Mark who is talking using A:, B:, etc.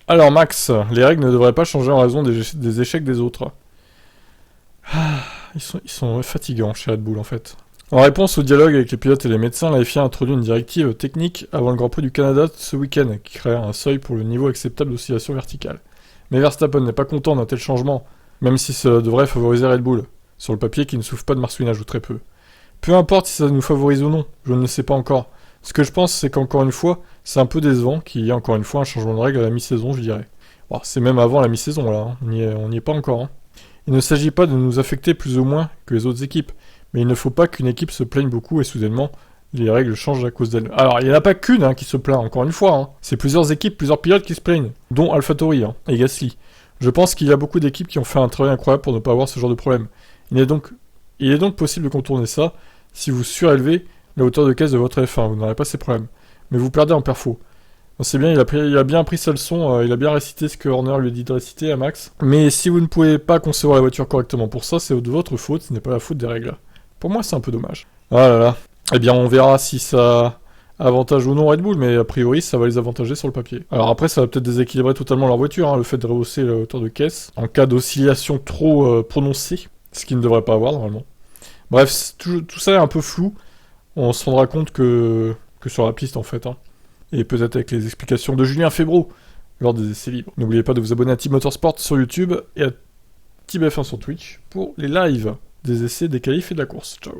A: Alors Max, les règles ne devraient pas changer en raison des échecs des autres. Ah, ils sont fatigants chez Red Bull en fait. En réponse au dialogue avec les pilotes et les médecins, la FIA a introduit une directive technique avant le Grand Prix du Canada ce week-end qui créera un seuil pour le niveau acceptable d'oscillation verticale. Mais Verstappen n'est pas content d'un tel changement, même si ça devrait favoriser Red Bull, sur le papier qui ne souffre pas de marsouinage ou très peu. Peu importe si ça nous favorise ou non, je ne le sais pas encore. Ce que je pense, c'est qu'encore une fois, c'est un peu décevant qu'il y ait encore une fois un changement de règle à la mi-saison, je dirais. Bon, c'est même avant la mi-saison là, hein. On n'y est pas encore. Hein. Il ne s'agit pas de nous affecter plus ou moins que les autres équipes, mais il ne faut pas qu'une équipe se plaigne beaucoup et soudainement les règles changent à cause d'elle. Alors, il n'y en a pas qu'une qui se plaint, encore une fois. Hein. C'est plusieurs équipes, plusieurs pilotes qui se plaignent, dont AlphaTauri et Gasly. Je pense qu'il y a beaucoup d'équipes qui ont fait un travail incroyable pour ne pas avoir ce genre de problème. Il est donc possible de contourner ça si vous surélevez la hauteur de caisse de votre F1, vous n'aurez pas ces problèmes. Mais vous perdez en perfo. C'est bien, il a bien appris sa leçon, il a bien récité ce que Horner lui a dit de réciter à Max. Mais si vous ne pouvez pas concevoir la voiture correctement pour ça, c'est de votre faute, ce n'est pas la faute des règles. Pour moi, c'est un peu dommage. Ah là là. Eh bien, on verra si ça avantage ou non Red Bull, mais a priori, ça va les avantager sur le papier. Alors après, ça va peut-être déséquilibrer totalement leur voiture, le fait de rehausser la hauteur de caisse, en cas d'oscillation trop prononcée, ce qui ne devrait pas avoir normalement. Bref, tout ça est un peu flou. On se rendra compte que sur la piste en fait. Hein. Et peut-être avec les explications de Julien Febvreau lors des essais libres. N'oubliez pas de vous abonner à Team Motorsport sur YouTube et à Team F1 sur Twitch pour les lives des essais, des qualifs et de la course. Ciao.